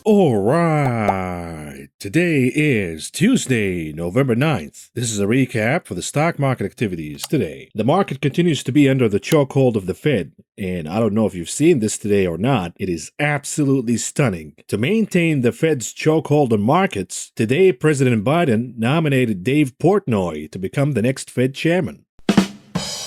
All right. Today is Tuesday, November 9th. This is a recap for the stock market activities today. The market continues to be under the chokehold of the Fed, and I don't know if you've seen this today or not. It is absolutely stunning. To maintain the Fed's chokehold on markets, today President Biden nominated Dave Portnoy to become the next Fed chairman.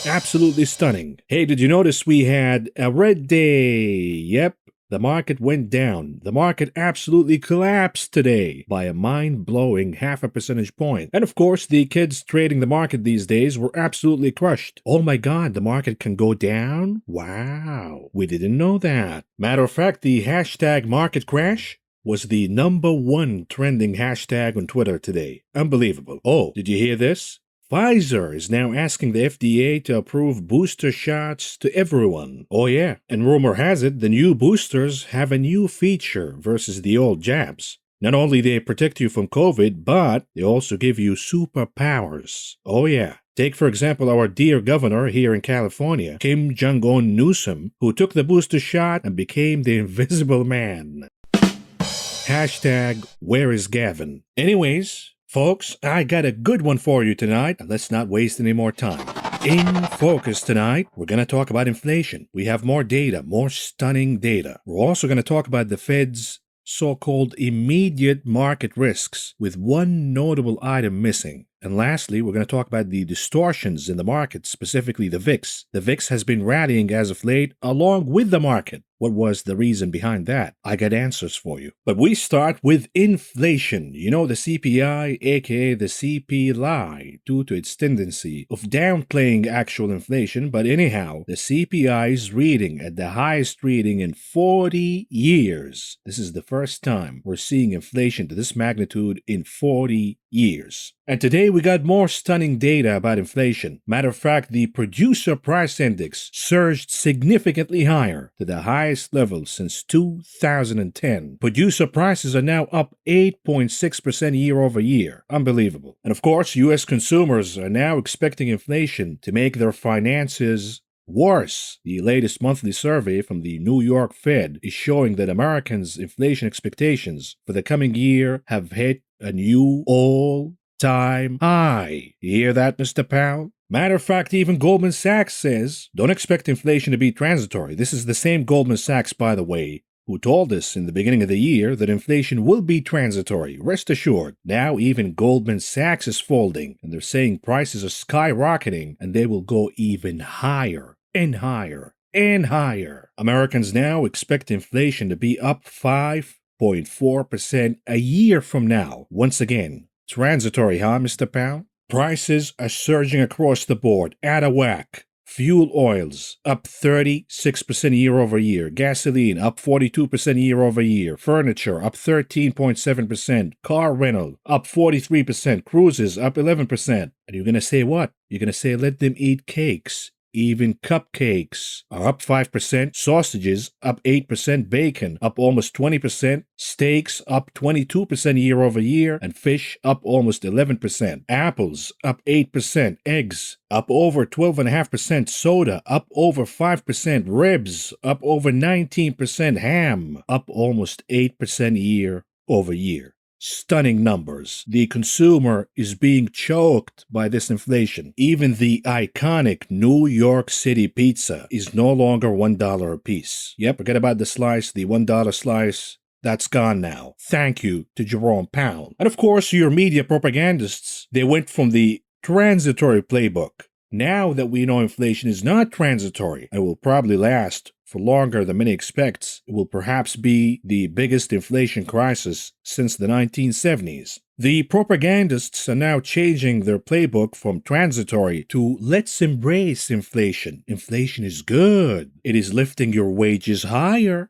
Absolutely stunning. Hey, did you notice we had a red day? Yep. The market went down. The market absolutely collapsed today by a mind-blowing half a percentage point. And of course, the kids trading the market these days were absolutely crushed. Oh my god, the market can go down? Wow, we didn't know that. Matter of fact, the hashtag market crash was the #1 trending hashtag on Twitter today. Unbelievable. Oh, did you hear this? Pfizer is now asking the FDA to approve booster shots to everyone. Oh yeah, and rumor has it the new boosters have a new feature versus the old jabs. Not only they protect you from COVID, but they also give you superpowers. Oh yeah. Take, for example, our dear governor here in California, Kim Jong-un Newsom, who took the booster shot and became the invisible man. Hashtag where is Gavin? Anyways, folks, I got a good one for you tonight, and let's not waste any more time. In focus tonight, we're going to talk about inflation. We have more data, more stunning data. We're also going to talk about the Fed's so-called immediate market risks, with one notable item missing. And lastly, we're going to talk about the distortions in the market, specifically the VIX. The VIX has been rallying as of late, along with the market. What was the reason behind that? I got answers for you. But we start with inflation. You know, the CPI, aka the CPLI, due to its tendency of downplaying actual inflation. But anyhow, the CPI is reading at the highest reading in 40 years. This is the first time we're seeing inflation to this magnitude in 40 years. And today we got more stunning data about inflation. Matter of fact, the producer price index surged significantly higher to the highest level since 2010. Producer prices are now up 8.6% year over year. Unbelievable. And of course, US consumers are now expecting inflation to make their finances worse. The latest monthly survey from the New York Fed is showing that Americans' inflation expectations for the coming year have hit a new all-time high. You hear that, Mr. Powell? Matter of fact, even Goldman Sachs says, don't expect inflation to be transitory. This is the same Goldman Sachs, by the way, who told us in the beginning of the year that inflation will be transitory. Rest assured. Now even Goldman Sachs is folding, and they're saying prices are skyrocketing, and they will go even higher and higher and higher. Americans now expect inflation to be up 5.4% a year from now. Once again, transitory, huh, Mr. Powell? Prices are surging across the board, out of whack. Fuel oils up 36% year over year. Gasoline up 42% year over year. Furniture up 13.7%. Car rental up 43%. Cruises up 11%. And you're going to say what? You're going to say let them eat cakes. Even cupcakes are up 5%, sausages up 8%, bacon up almost 20%, steaks up 22% year over year, and fish up almost 11%. Apples up 8%, eggs up over 12.5%, soda up over 5%, ribs up over 19%, ham up almost 8% year over year. Stunning numbers. The consumer is being choked by this inflation. Even the iconic New York City pizza is no longer $1 a piece. Yep, forget about the slice, the $1 slice. That's gone now. Thank you to Jerome Powell. And of course, your media propagandists, they went from the transitory playbook. Now that we know inflation is not transitory and will probably last for longer than many expect, it will perhaps be the biggest inflation crisis since the 1970s. The propagandists are now changing their playbook from transitory to let's embrace inflation. Inflation is good. It is lifting your wages higher.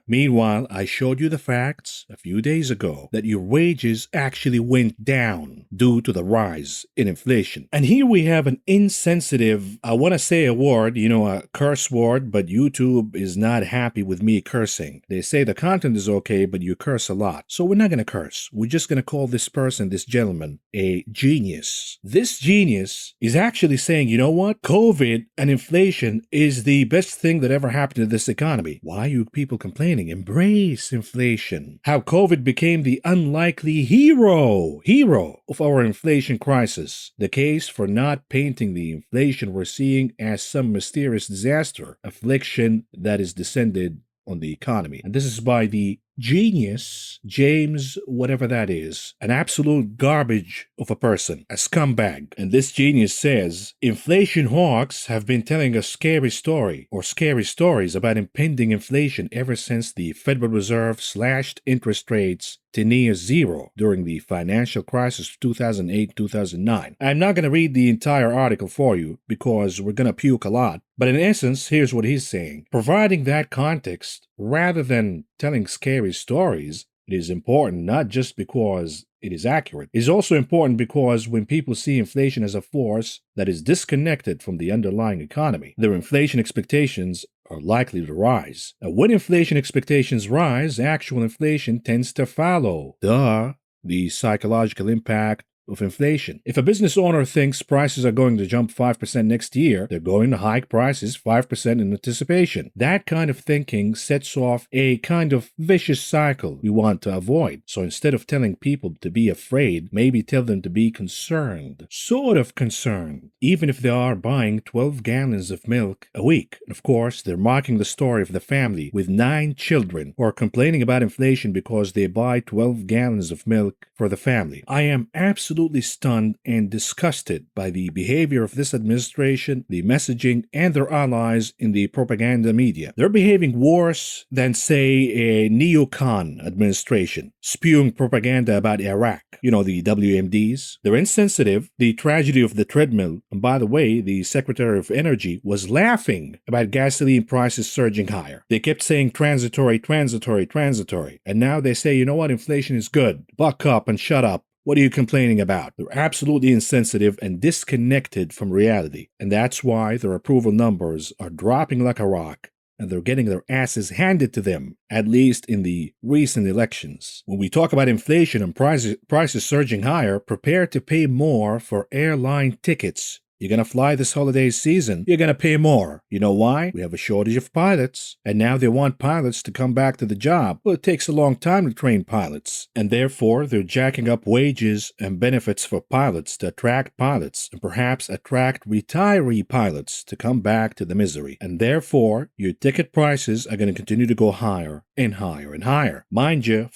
Meanwhile, I showed you the facts a few days ago that your wages actually went down due to the rise in inflation. And here we have an insensitive, I want to say a word, a curse word, but YouTube is not happy with me cursing. They say the content is okay, but you curse a lot. So we're not going to curse. We're just going to call this person, this gentleman, a genius. This genius is actually saying, you know what? COVID and inflation is the best thing that ever happened to this economy. Why are you people complaining? Embrace inflation. How COVID became the unlikely hero of our inflation crisis. The case for not painting the inflation we're seeing as some mysterious disaster, affliction that is descended on the economy. And this is by the genius, James, whatever that is, an absolute garbage of a person, a scumbag. And this genius says, inflation hawks have been telling a scary story or scary stories about impending inflation ever since the Federal Reserve slashed interest rates to near zero during the financial crisis of 2008-2009. I'm not going to read the entire article for you because we're going to puke a lot, but in essence, here's what he's saying. Providing that context, rather than telling scary stories, it is important not just because it is accurate. It is also important because when people see inflation as a force that is disconnected from the underlying economy, their inflation expectations are likely to rise. And when inflation expectations rise, actual inflation tends to follow. The psychological impact of inflation. If a business owner thinks prices are going to jump 5% next year, they're going to hike prices 5% in anticipation. That kind of thinking sets off a kind of vicious cycle we want to avoid. So instead of telling people to be afraid, maybe tell them to be concerned. Sort of concerned. Even if they are buying 12 gallons of milk a week. Of course, they're mocking the story of the family with 9 children who are complaining about inflation because they buy 12 gallons of milk for the family. I am absolutely stunned and disgusted by the behavior of this administration, the messaging, and their allies in the propaganda media. They're behaving worse than, say, a neocon administration, spewing propaganda about Iraq. You know, the WMDs. They're insensitive. The tragedy of the treadmill. And by the way, the Secretary of Energy was laughing about gasoline prices surging higher. They kept saying transitory. And now they say, you know what, inflation is good. Buck up and shut up. What are you complaining about? They're absolutely insensitive and disconnected from reality. And that's why their approval numbers are dropping like a rock. And they're getting their asses handed to them, at least in the recent elections. When we talk about inflation and prices surging higher, prepare to pay more for airline tickets. You're going to fly this holiday season, you're going to pay more. You know why? We have a shortage of pilots, and now they want pilots to come back to the job. Well, it takes a long time to train pilots, and therefore they're jacking up wages and benefits for pilots to attract pilots, and perhaps attract retiree pilots to come back to the misery. And therefore, your ticket prices are going to continue to go higher and higher and higher. Mind you,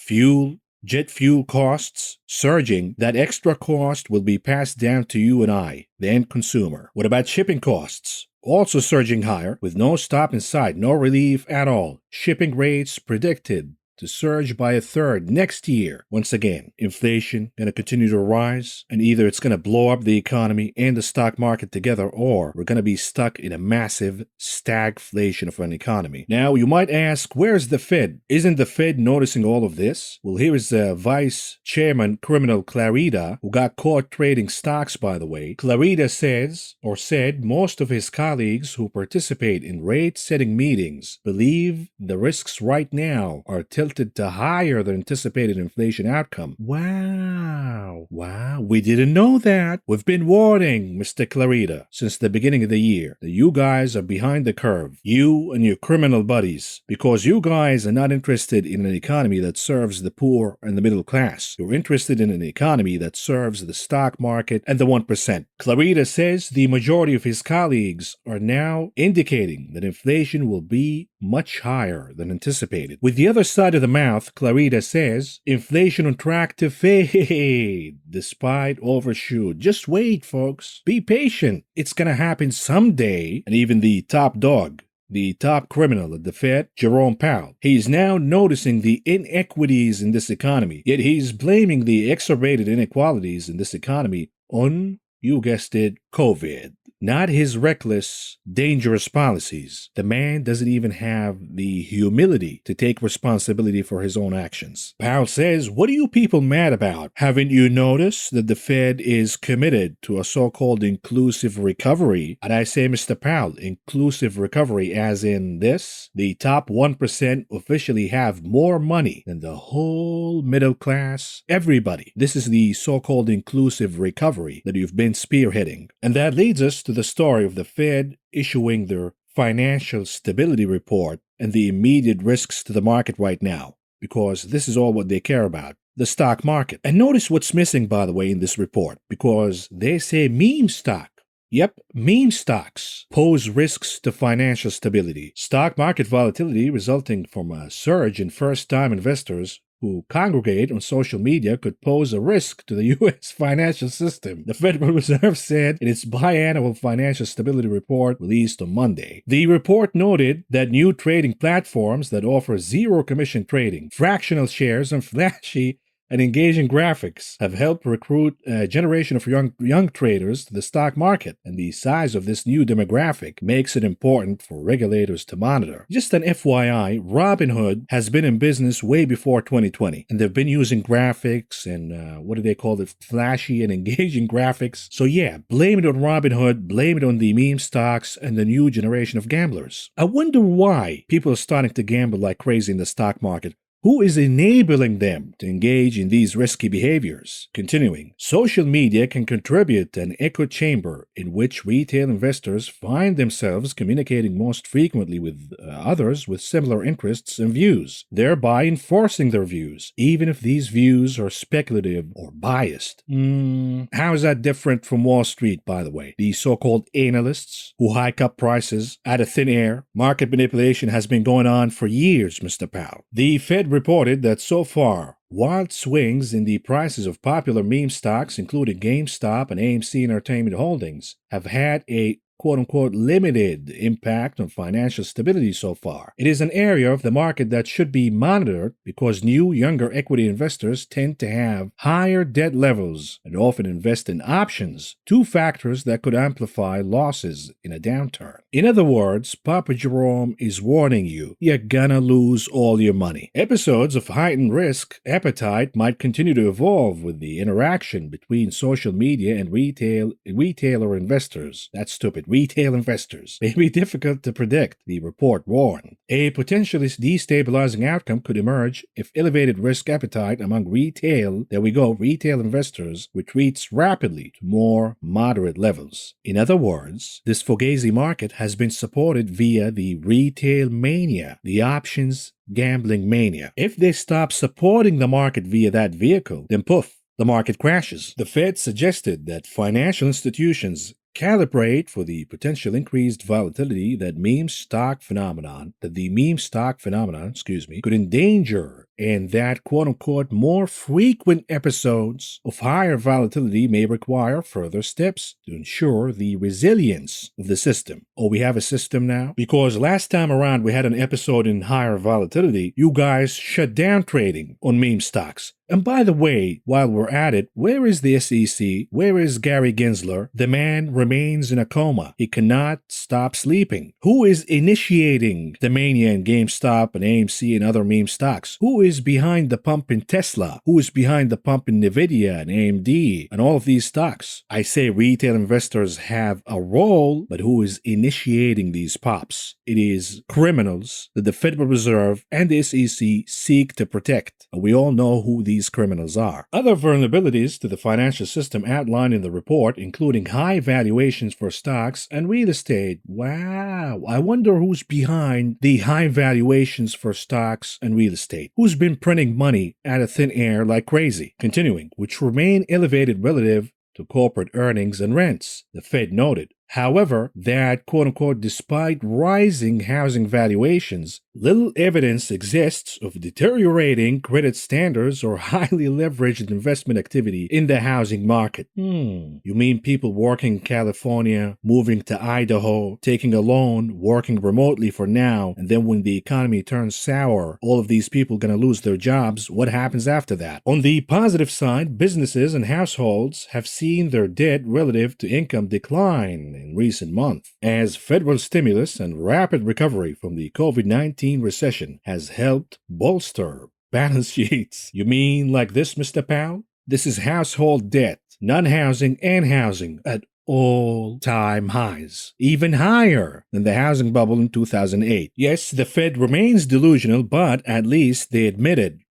jet fuel costs surging, that extra cost will be passed down to you and I, the end consumer. What about shipping costs? Also surging higher, with no stop in sight, no relief at all. Shipping rates predicted to surge by a third next year. Once again, inflation going to continue to rise, and either it's going to blow up the economy and the stock market together, or we're going to be stuck in a massive stagflation of an economy. Now, you might ask, where's the Fed? Isn't the Fed noticing all of this? Well, here is Vice Chairman Criminal Clarida, who got caught trading stocks, by the way. Clarida said most of his colleagues who participate in rate-setting meetings believe the risks right now are tilted to higher than anticipated inflation outcome. Wow, we didn't know that. We've been warning, Mr. Clarida, since the beginning of the year that you guys are behind the curve, you and your criminal buddies, because you guys are not interested in an economy that serves the poor and the middle class. You're interested in an economy that serves the stock market and the 1%. Clarida says the majority of his colleagues are now indicating that inflation will be much higher than anticipated. With the other side of the mouth, Clarida says, inflation on track to fade despite overshoot. Just wait, folks. Be patient. It's gonna happen someday. And even the top dog, the top criminal at the Fed, Jerome Powell, he's now noticing the inequities in this economy, yet he's blaming the exacerbated inequalities in this economy on, you guessed it, COVID. not his reckless, dangerous policies. The man doesn't even have the humility to take responsibility for his own actions. Powell says, "What are you people mad about? Haven't you noticed that the Fed is committed to a so-called inclusive recovery?" And I say, Mr. Powell, inclusive recovery as in this? The top 1% officially have more money than the whole middle class. Everybody. This is the so-called inclusive recovery that you've been spearheading. And that leads us to the story of the Fed issuing their financial stability report and the immediate risks to the market right now, because this is all what they care about. The stock market. And notice what's missing, by the way, in this report, because they say meme stock. Yep, meme stocks pose risks to financial stability. Stock market volatility resulting from a surge in first-time investors who congregate on social media could pose a risk to the U.S. financial system, the Federal Reserve said in its biannual financial stability report released on Monday. The report noted that new trading platforms that offer zero commission trading, fractional shares, and flashy and engaging graphics have helped recruit a generation of young traders to the stock market, and the size of this new demographic makes it important for regulators to monitor. Just an FYI, Robinhood has been in business way before 2020, and they've been using graphics and what do they call it? Flashy and engaging graphics. So yeah, blame it on Robinhood, blame it on the meme stocks and the new generation of gamblers. I wonder why people are starting to gamble like crazy in the stock market. Who is enabling them to engage in these risky behaviors? Continuing, social media can contribute to an echo chamber in which retail investors find themselves communicating most frequently with others with similar interests and views, thereby enforcing their views, even if these views are speculative or biased. How is that different from Wall Street, by the way? The so-called analysts who hike up prices out of thin air. Market manipulation has been going on for years, Mr. Powell. The Fed reported that so far, wild swings in the prices of popular meme stocks, including GameStop and AMC Entertainment Holdings, have had a quote-unquote limited impact on financial stability so far. It is an area of the market that should be monitored because new, younger equity investors tend to have higher debt levels and often invest in options, two factors that could amplify losses in a downturn. In other words, Papa Jerome is warning you, you're gonna lose all your money. Episodes of heightened risk appetite might continue to evolve with the interaction between social media and retailer investors. That's stupid. Retail investors may be difficult to predict, the report warned. A potentially destabilizing outcome could emerge if elevated risk appetite among retail investors retreats rapidly to more moderate levels. In other words, this fugazi market has been supported via the retail mania, the options gambling mania. If they stop supporting the market via that vehicle, then poof, the market crashes. The Fed suggested that financial institutions calibrate for the potential increased volatility that the meme stock phenomenon could endanger, and that quote-unquote more frequent episodes of higher volatility may require further steps to ensure the resilience of the system. Oh, we have a system now? Because last time around we had an episode in higher volatility, you guys shut down trading on meme stocks. And by the way, while we're at it, where is the SEC? Where is Gary Gensler? The man remains in a coma. He cannot stop sleeping. Who is initiating the mania in GameStop and AMC and other meme stocks? Who is behind the pump in Tesla? Who is behind the pump in Nvidia and AMD and all of these stocks? I say retail investors have a role, but who is initiating these pops? It is criminals that the Federal Reserve and the SEC seek to protect. And we all know who these criminals are. Other vulnerabilities to the financial system outlined in the report, including high valuations for stocks and real estate. Wow, I wonder who's behind the high valuations for stocks and real estate. Who's been printing money out of thin air like crazy? Continuing, which remain elevated relative to corporate earnings and rents, the Fed noted. However, that quote-unquote despite rising housing valuations, little evidence exists of deteriorating credit standards or highly leveraged investment activity in the housing market. You mean people working in California, moving to Idaho, taking a loan, working remotely for now, and then when the economy turns sour, all of these people gonna lose their jobs? What happens after that? On the positive side, businesses and households have seen their debt relative to income decline in recent months, as federal stimulus and rapid recovery from the COVID-19 recession has helped bolster balance sheets. You mean like this, Mr. Powell? This is household debt, non-housing and housing at all-time highs, even higher than the housing bubble in 2008. Yes, the Fed remains delusional, but at least they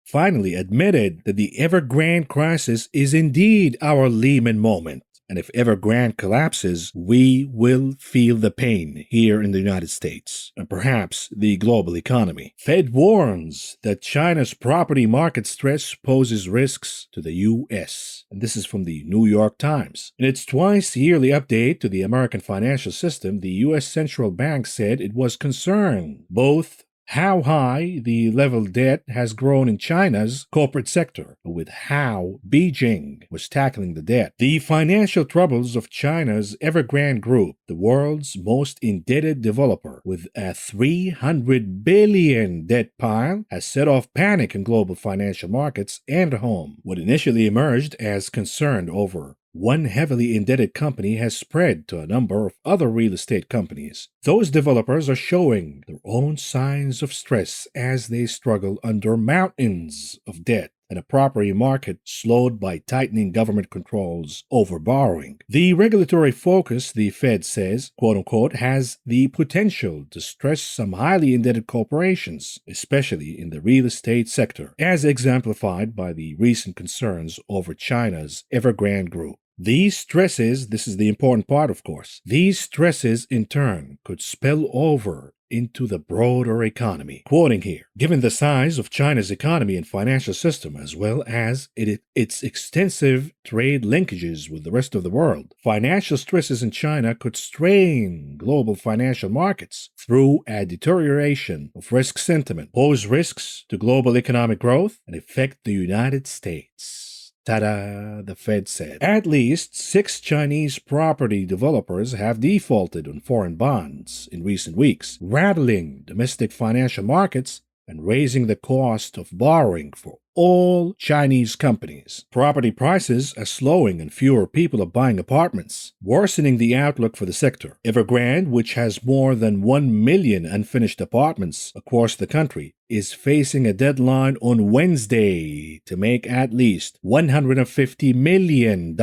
finally admitted that the Evergrande crisis is indeed our Lehman moment. And if Evergrande collapses, we will feel the pain here in the United States and perhaps the global economy. Fed warns that China's property market stress poses risks to the U.S. And this is from the New York Times. In its twice-yearly update to the American financial system, the U.S. Central Bank said it was concerned both how high the level debt has grown in China's corporate sector, with how Beijing was tackling the debt. The financial troubles of China's Evergrande Group, the world's most indebted developer, with a $300 billion debt pile, has set off panic in global financial markets and at home. What initially emerged as concern over one heavily indebted company has spread to a number of other real estate companies. Those developers are showing their own signs of stress as they struggle under mountains of debt and a property market slowed by tightening government controls over borrowing. The regulatory focus, the Fed says, quote-unquote, has the potential to stress some highly indebted corporations, especially in the real estate sector, as exemplified by the recent concerns over China's Evergrande Group. These stresses, this is the important part, of course, these stresses in turn could spill over into the broader economy. Quoting here, given the size of China's economy and financial system, as well as its extensive trade linkages with the rest of the world, financial stresses in China could strain global financial markets through a deterioration of risk sentiment, pose risks to global economic growth, and affect the United States. Ta-da, the Fed said. At least 6 Chinese property developers have defaulted on foreign bonds in recent weeks, rattling domestic financial markets and raising the cost of borrowing for all Chinese companies. Property prices are slowing and fewer people are buying apartments, worsening the outlook for the sector. Evergrande, which has more than 1 million unfinished apartments across the country, is facing a deadline on Wednesday to make at least $150 million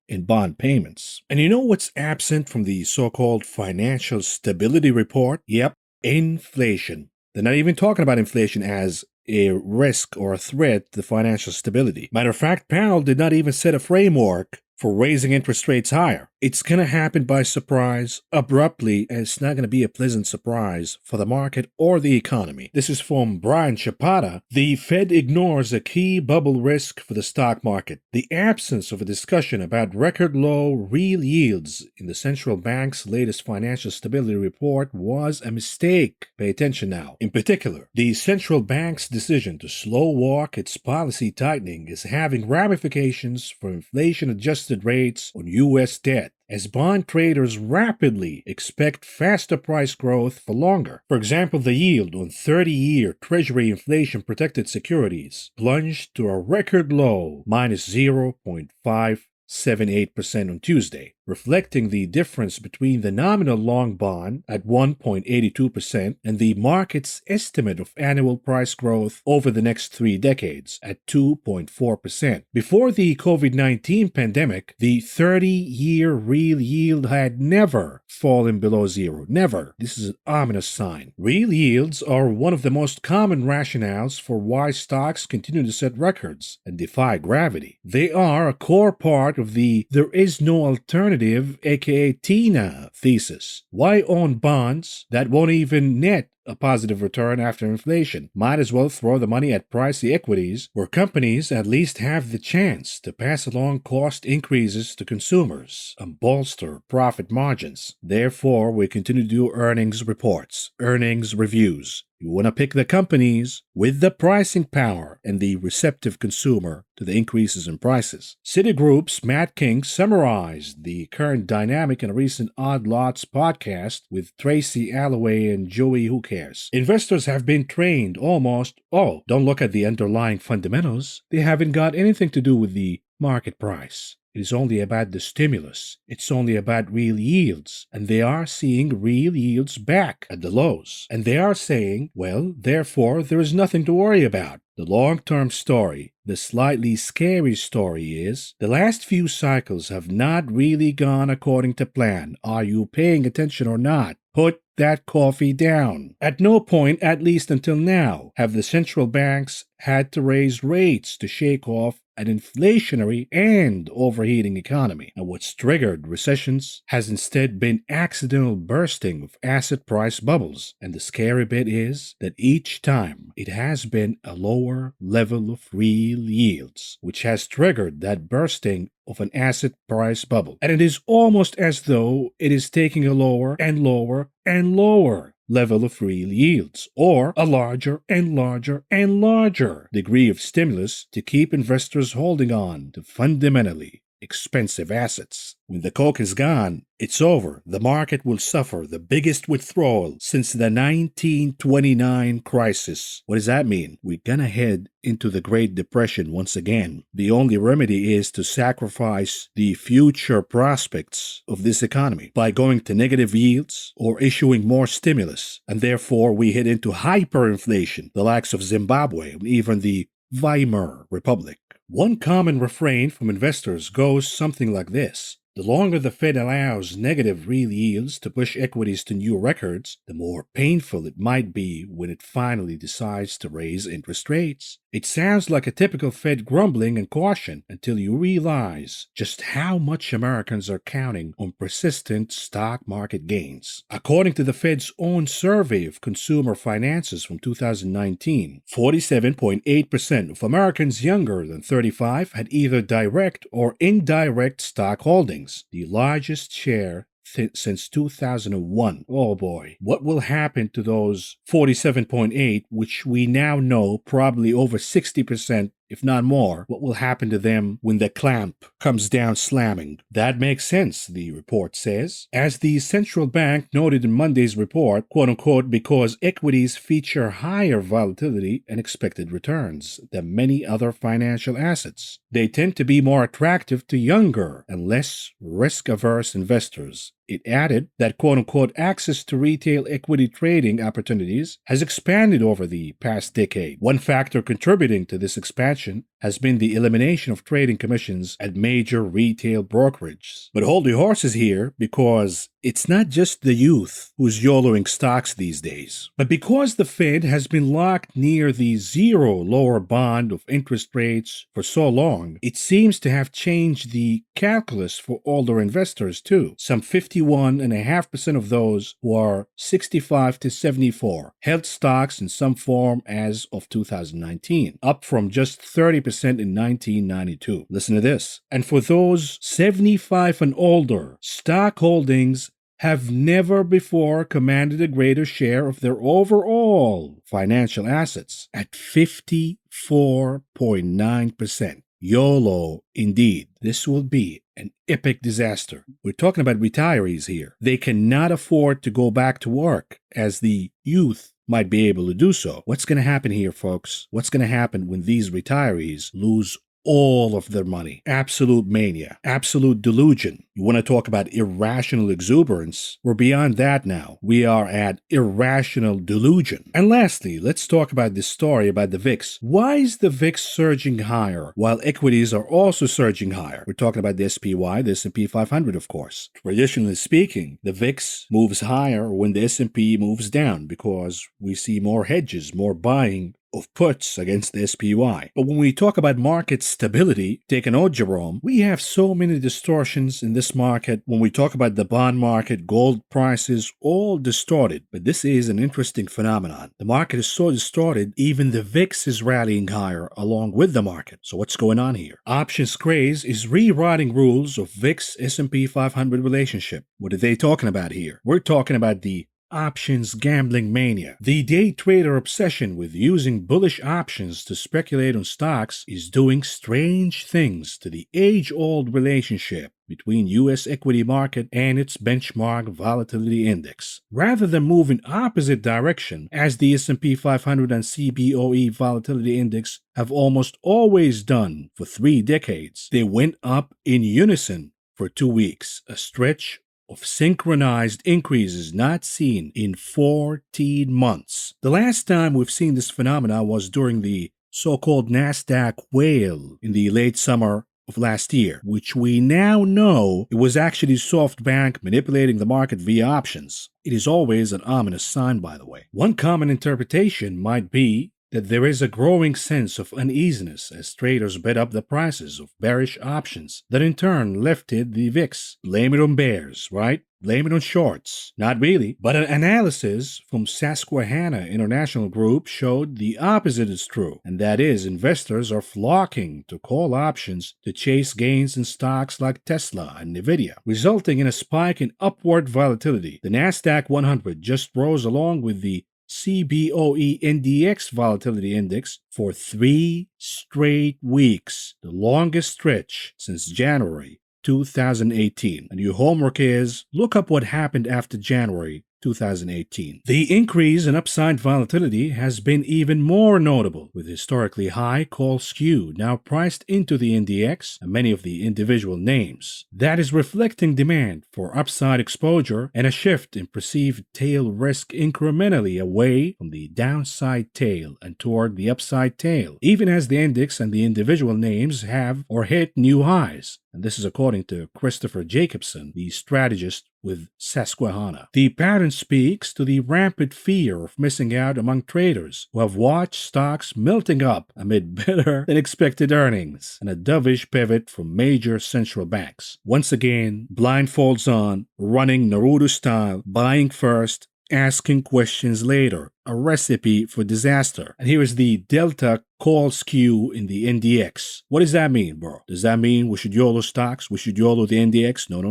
in bond payments. And you know what's absent from the so-called financial stability report? Yep, inflation. They're not even talking about inflation as a risk or a threat to financial stability. Matter of fact, Powell did not even set a framework for raising interest rates higher. It's going to happen by surprise, abruptly, and it's not going to be a pleasant surprise for the market or the economy. This is from Brian Chapata. The Fed ignores a key bubble risk for the stock market. The absence of a discussion about record low real yields in the central bank's latest financial stability report was a mistake. Pay attention now. In particular, the central bank's decision to slow walk its policy tightening is having ramifications for inflation-adjusted rates on U.S. debt, as bond traders rapidly expect faster price growth for longer. For example, the yield on 30-year Treasury inflation-protected securities plunged to a record low, minus 0.578% on Tuesday, reflecting the difference between the nominal long bond at 1.82% and the market's estimate of annual price growth over the next 3 decades at 2.4%. Before the COVID-19 pandemic, the 30-year real yield had never fallen below zero. Never. This is an ominous sign. Real yields are one of the most common rationales for why stocks continue to set records and defy gravity. They are a core part of the "there is no alternative," aka TINA thesis. Why own bonds that won't even net a positive return after inflation? Might as well throw the money at pricey equities, where companies at least have the chance to pass along cost increases to consumers and bolster profit margins. Therefore, we continue to do earnings reports, earnings reviews. You want to pick the companies with the pricing power and the receptive consumer to the increases in prices. Citigroup's Matt King summarized the current dynamic in a recent Odd Lots podcast with Tracy Alloway and Joey Who Cares. Investors have been trained almost, don't look at the underlying fundamentals. They haven't got anything to do with the market price. It is only about the stimulus. It's only about real yields. And they are seeing real yields back at the lows. And they are saying, well, therefore, there is nothing to worry about. The long-term story, the slightly scary story is, the last few cycles have not really gone according to plan. Are you paying attention or not? Put that coffee down. At no point, at least until now, have the central banks had to raise rates to shake off an inflationary and overheating economy. And what's triggered recessions has instead been accidental bursting of asset price bubbles. And the scary bit is that each time it has been a lower level of real yields, which has triggered that bursting of an asset price bubble. And it is almost as though it is taking a lower and lower and lower level of real yields, or a larger and larger and larger degree of stimulus to keep investors holding on to fundamentally expensive assets. When the Coke is gone, it's over. The market will suffer the biggest withdrawal since the 1929 crisis. What does that mean? We're gonna head into the Great Depression once again. The only remedy is to sacrifice the future prospects of this economy by going to negative yields or issuing more stimulus. And therefore, we head into hyperinflation, the likes of Zimbabwe and even the Weimar Republic. One common refrain from investors goes something like this. The longer the Fed allows negative real yields to push equities to new records, the more painful it might be when it finally decides to raise interest rates. It sounds like a typical Fed grumbling and caution until you realize just how much Americans are counting on persistent stock market gains. According to the Fed's own survey of consumer finances from 2019, 47.8% of Americans younger than 35 had either direct or indirect stock holdings, the largest share since 2001. Oh boy. What will happen to those 47.8, which we now know probably over 60%, if not more? What will happen to them when the clamp comes down slamming? That makes sense, the report says. As the central bank noted in Monday's report, quote unquote, because equities feature higher volatility and expected returns than many other financial assets, they tend to be more attractive to younger and less risk-averse investors. It added that, quote-unquote, access to retail equity trading opportunities has expanded over the past decade. One factor contributing to this expansion has been the elimination of trading commissions at major retail brokerages. But hold your horses here, because it's not just the youth who's YOLOing stocks these days, but because the Fed has been locked near the zero lower bound of interest rates for so long, it seems to have changed the calculus for older investors too. Some 51.5% of those who are 65 to 74 held stocks in some form as of 2019, up from just 30% in 1992. Listen to this. And for those 75 and older, stock holdings have never before commanded a greater share of their overall financial assets at 54.9%. YOLO indeed. This will be an epic disaster. We're talking about retirees here. They cannot afford to go back to work as the youth might be able to do so. What's going to happen here, folks? What's going to happen when these retirees lose all of their money? Absolute mania, absolute delusion. You want to talk about irrational exuberance? We're beyond that now. We are at irrational delusion. And lastly, let's talk about this story about the VIX. Why is the VIX surging higher while equities are also surging higher? We're talking about the SPY, the S&P 500, of course. Traditionally speaking, the VIX moves higher when the S&P moves down because we see more hedges, more buying of puts against the SPY. But when we talk about market stability, take an note, Jerome, we have so many distortions in this market. When we talk about the bond market, gold prices, all distorted. But this is an interesting phenomenon. The market is so distorted, even the VIX is rallying higher along with the market. So what's going on here? Options craze is rewriting rules of VIX S&P 500 relationship. What are they talking about here? We're talking about the options gambling mania. The day trader obsession with using bullish options to speculate on stocks is doing strange things to the age-old relationship between U.S. equity market and its benchmark volatility index. Rather than move in opposite direction, as the S&P 500 and CBOE volatility index have almost always done for 3 decades, they went up in unison for 2 weeks, a stretch of synchronized increases not seen in 14 months. The last time we've seen this phenomena was during the so-called NASDAQ whale in the late summer of last year, which we now know it was actually SoftBank manipulating the market via options. It is always an ominous sign, by the way. One common interpretation might be that there is a growing sense of uneasiness as traders bet up the prices of bearish options that in turn lifted the VIX. Blame it on bears, right? Blame it on shorts. Not really. But an analysis from Susquehanna International Group showed the opposite is true, and that is investors are flocking to call options to chase gains in stocks like Tesla and Nvidia, resulting in a spike in upward volatility. The NASDAQ 100 just rose along with the CBOE NDX volatility index for 3 straight weeks, the longest stretch since January 2018. And your homework is look up what happened after January 2018. The increase in upside volatility has been even more notable, with historically high call skew now priced into the NDX and many of the individual names. That is reflecting demand for upside exposure and a shift in perceived tail risk incrementally away from the downside tail and toward the upside tail, even as the index and the individual names have or hit new highs. And this is according to Christopher Jacobson, the strategist with Susquehanna. The pattern speaks to the rampant fear of missing out among traders who have watched stocks melting up amid better than expected earnings and a dovish pivot from major central banks. Once again, blindfolds on, running Naruto style, buying first, asking questions later, a recipe for disaster. And here is the delta call skew in the NDX. What does that mean, bro? Does that mean we should YOLO stocks? We should YOLO the NDX? No.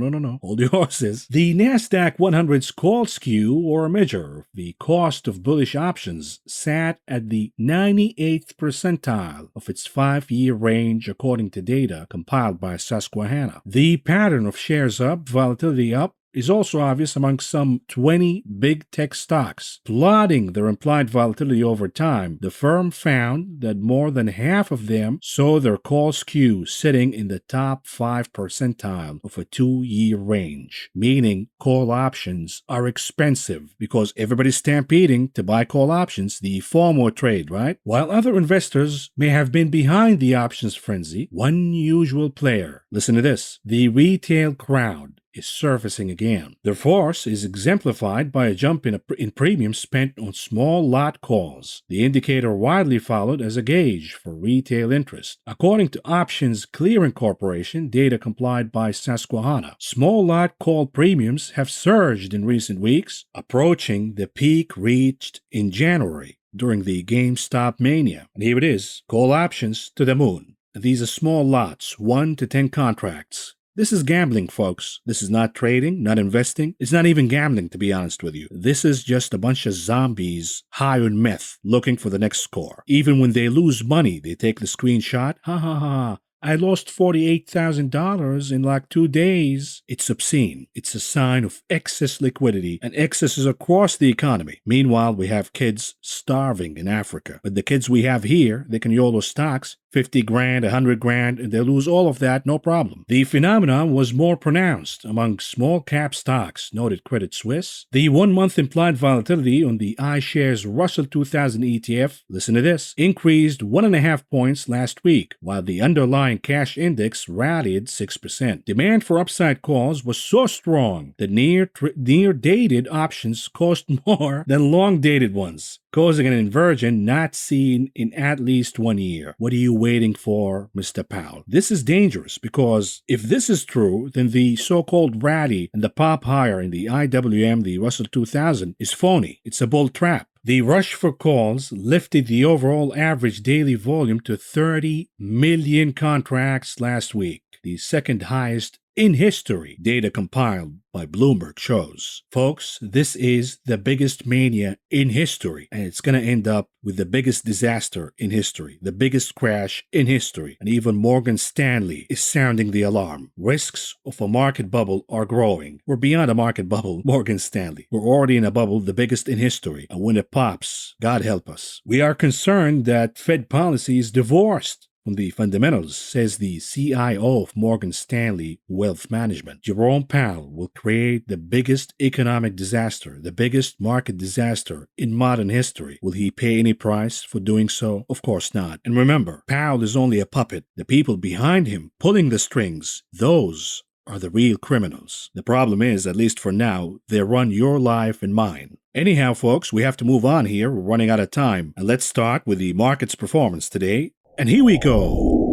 Hold your horses. The NASDAQ 100's call skew, or a measure of the cost of bullish options, sat at the 98th percentile of its 5-year range according to data compiled by Susquehanna. The pattern of shares up, volatility up, is also obvious among some 20 big tech stocks. Plotting their implied volatility over time, the firm found that more than half of them saw their call skew sitting in the top 5 percentile of a 2-year range, meaning call options are expensive because everybody's stampeding to buy call options, the FOMO trade, right? While other investors may have been behind the options frenzy, one usual player, listen to this, the retail crowd, is surfacing again. Their force is exemplified by a jump in premiums spent on small lot calls, the indicator widely followed as a gauge for retail interest. According to Options Clearing Corporation, data complied by Susquehanna, small lot call premiums have surged in recent weeks, approaching the peak reached in January during the GameStop mania. And here it is, call options to the moon. These are small lots, 1 to 10 contracts. This is gambling, folks. This is not trading, not investing. It's not even gambling, to be honest with you. This is just a bunch of zombies high on meth looking for the next score. Even when they lose money, they take the screenshot. Ha. I lost $48,000 in like 2 days. It's obscene. It's a sign of excess liquidity and excesses across the economy. Meanwhile, we have kids starving in Africa. But the kids we have here, they can YOLO stocks, 50 grand, 100 grand, and they lose all of that, no problem. The phenomenon was more pronounced among small cap stocks, noted Credit Suisse. The 1-month implied volatility on the iShares Russell 2000 ETF, listen to this, increased 1.5 points last week, while the underlying cash index rallied 6%. Demand for upside calls was so strong that near-dated options cost more than long-dated ones, causing an inversion not seen in at least 1 year. What are you waiting for, Mr. Powell? This is dangerous because if this is true, then the so-called rally and the pop higher in the IWM, the Russell 2000, is phony. It's a bull trap. The rush for calls lifted the overall average daily volume to 30 million contracts last week, the second highest in history, data compiled by Bloomberg shows. Folks, this is the biggest mania in history, and it's going to end up with the biggest disaster in history, the biggest crash in history, and even Morgan Stanley is sounding the alarm. Risks of a market bubble are growing. We're beyond a market bubble, Morgan Stanley. We're already in a bubble, the biggest in history, and when it pops, God help us. We are concerned that Fed policy is divorced from the fundamentals, says the CIO of Morgan Stanley Wealth Management. Jerome Powell will create the biggest economic disaster, the biggest market disaster in modern history. Will he pay any price for doing so? Of course not. And remember, Powell is only a puppet. The people behind him, pulling the strings, those are the real criminals. The problem is, at least for now, they run your life and mine. Anyhow, folks, we have to move on here. We're running out of time. And let's start with the market's performance today. And here we go.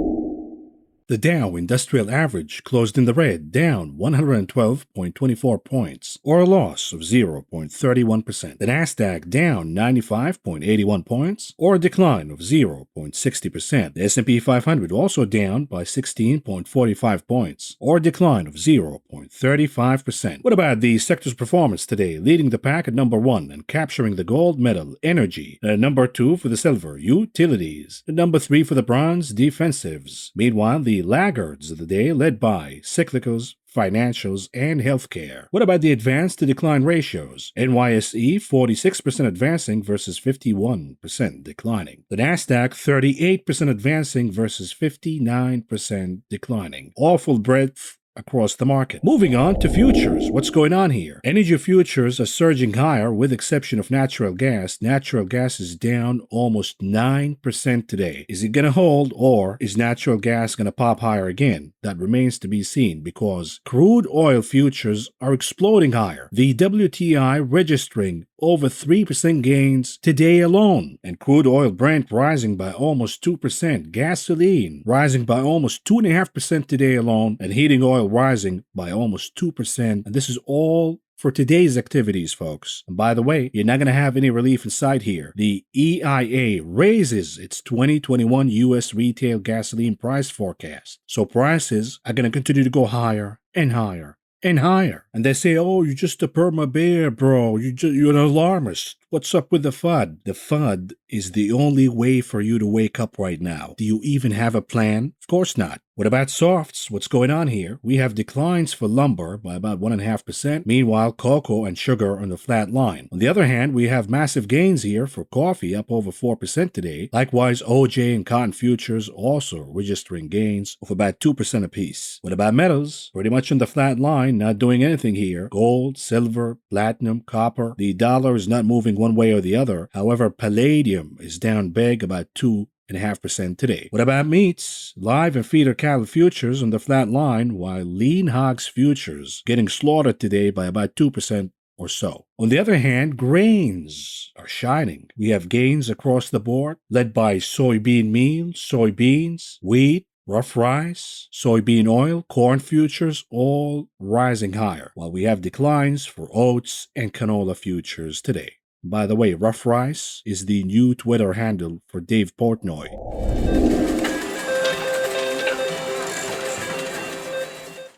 The Dow Industrial Average closed in the red, down 112.24 points, or a loss of 0.31%. The Nasdaq down 95.81 points, or a decline of 0.60%. The S&P 500 also down by 16.45 points, or a decline of 0.35%. What about the sector's performance today? Leading the pack at number 1 and capturing the gold medal, energy. Number 2 for the silver, utilities. Number 3 for the bronze, defensives. Meanwhile, the laggards of the day led by cyclicals, financials, and healthcare. What about the advance to decline ratios? NYSE 46% advancing versus 51% declining. The Nasdaq 38% advancing versus 59% declining. Awful breadth across the market. Moving on to futures. What's going on here? Energy futures are surging higher with exception of natural gas. Natural gas is down almost 9% today. Is it going to hold or is natural gas going to pop higher again? That remains to be seen because crude oil futures are exploding higher. The WTI registering over 3% gains today alone, and crude oil Brent rising by almost 2%, gasoline rising by almost 2.5% today alone, and heating oil rising by almost 2%. And this is all for today's activities, folks. And by the way, you're not going to have any relief in sight here. The EIA raises its 2021 U.S. retail gasoline price forecast. So prices are going to continue to go higher and higher and higher. And they say, oh, you're just a perma bear, bro. You're an alarmist. What's up with the FUD? The FUD is the only way for you to wake up right now. Do you even have a plan? Of course not. What about softs? What's going on here? We have declines for lumber by about 1.5%. Meanwhile, cocoa and sugar on the flat line. On the other hand, we have massive gains here for coffee, up over 4% today. Likewise, OJ and cotton futures also registering gains of about 2% apiece. What about metals? Pretty much on the flat line, not doing anything here. Gold, silver, platinum, copper. The dollar is not moving one way or the other. However, palladium is down big, about 2.5% today. What about meats? Live and feeder cattle futures on the flat line, while lean hogs futures getting slaughtered today by about 2% or so. On the other hand, grains are shining. We have gains across the board, led by soybean meal, soybeans, wheat, rough rice, soybean oil, corn futures, all rising higher, while we have declines for oats and canola futures today. By the way, rough rice is the new Twitter handle for Dave Portnoy.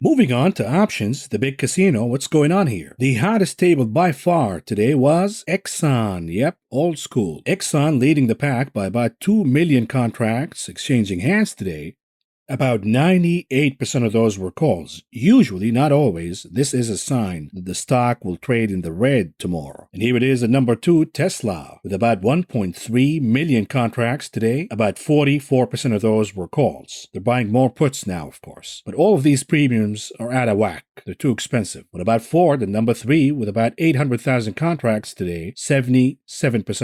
Moving on to options, the big casino, what's going on here? The hottest table by far today was Exxon. Yep, old school. Exxon leading the pack by about 2 million contracts exchanging hands today. About 98% of those were calls. Usually, not always, this is a sign that the stock will trade in the red tomorrow. And here it is at number 2, Tesla, with about 1.3 million contracts today. About 44% of those were calls. They're buying more puts now, of course. But all of these premiums are out of whack. They're too expensive. What about Ford, at number 3, with about 800,000 contracts today? 77%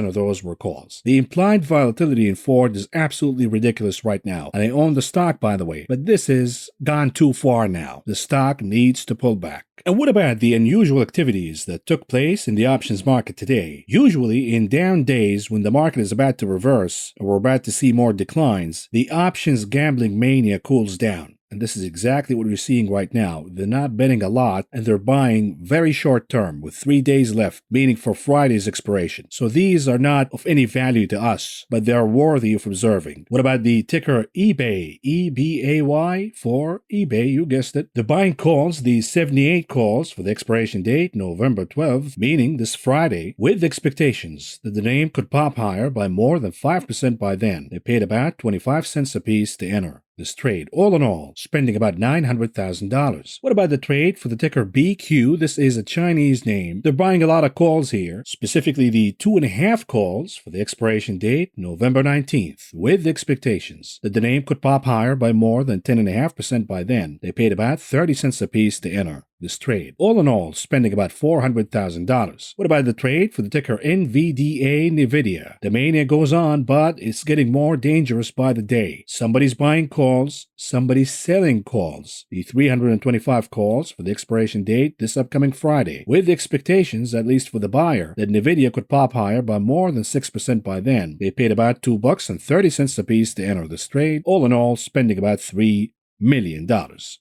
of those were calls. The implied volatility in Ford is absolutely ridiculous right now. And I own the stock, by the way, but this has gone too far now. The stock needs to pull back. And what about the unusual activities that took place in the options market today? Usually, in down days when the market is about to reverse or we're about to see more declines, the options gambling mania cools down. And this is exactly what we're seeing right now. They're not betting a lot, and they're buying very short term with 3 days left, meaning for Friday's expiration. So these are not of any value to us, but they are worthy of observing. What about the ticker eBay? EBAY for eBay, you guessed it. They're buying calls, the 78 calls for the expiration date, November 12th, meaning this Friday, with expectations that the name could pop higher by more than 5% by then. They paid about 25 cents apiece to enter this trade. All in all, spending about $900,000. What about the trade for the ticker BQ? This is a Chinese name. They're buying a lot of calls here, specifically the 2.5 calls for the expiration date, November 19th, with expectations that the name could pop higher by more than 10.5% by then. They paid about 30 cents apiece to enter this trade. All in all, spending about $400,000. What about the trade for the ticker NVDA NVIDIA? The mania goes on, but it's getting more dangerous by the day. Somebody's buying calls, somebody's selling calls. The 325 calls for the expiration date this upcoming Friday, with expectations, at least for the buyer, that NVIDIA could pop higher by more than 6% by then. They paid about $2.30 apiece to enter this trade. All in all, spending about $3 million.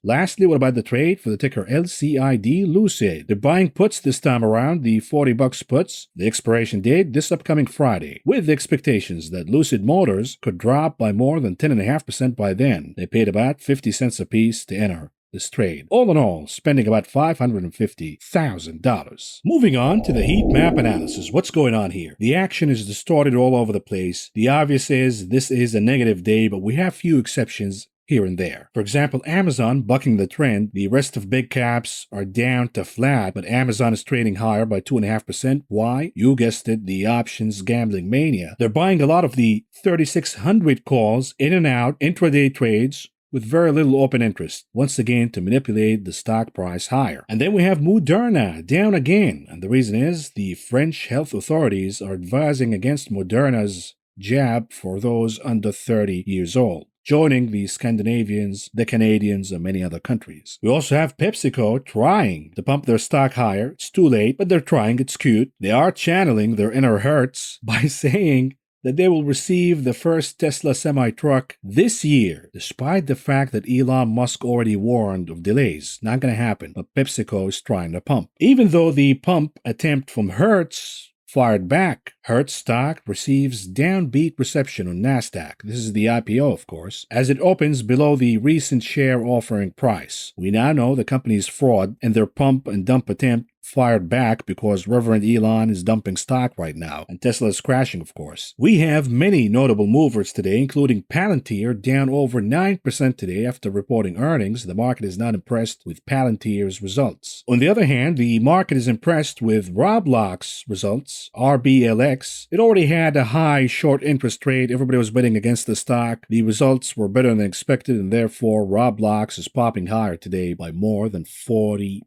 Lastly, what about the trade for the ticker LCID Lucid? They're buying puts this time around, the $40 puts, the expiration date this upcoming Friday, with expectations that Lucid Motors could drop by more than 10.5% by then. They paid about 50 cents apiece to enter this trade. All in all, spending about $550,000. Moving on to the heat map analysis. What's going on here? The action is distorted all over the place. The obvious is this is a negative day, but we have few exceptions here and there. For example, Amazon bucking the trend. The rest of big caps are down to flat, but Amazon is trading higher by 2.5%. Why? You guessed it, the options gambling mania. They're buying a lot of the 3,600 calls in and out intraday trades with very little open interest, once again to manipulate the stock price higher. And then we have Moderna down again, and the reason is the French health authorities are advising against Moderna's jab for those under 30 years old, joining the Scandinavians, the Canadians, and many other countries. We also have PepsiCo trying to pump their stock higher. It's too late, but they're trying. It's cute. They are channeling their inner hurts by saying that they will receive the first Tesla semi-truck this year, despite the fact that Elon Musk already warned of delays. Not going to happen, but PepsiCo is trying to pump. Even though the pump attempt from Hertz fired back, Hertz stock receives downbeat reception on NASDAQ. This is the IPO, of course, as it opens below the recent share offering price. We now know the company's fraud, and their pump and dump attempt fired back because Reverend Elon is dumping stock right now, and Tesla is crashing, of course. We have many notable movers today, including Palantir, down over 9% today after reporting earnings. The market is not impressed with Palantir's results. On the other hand, the market is impressed with Roblox results, RBLX. It already had a high short interest trade. Everybody was betting against the stock. The results were better than expected, and therefore Roblox is popping higher today by more than 40%.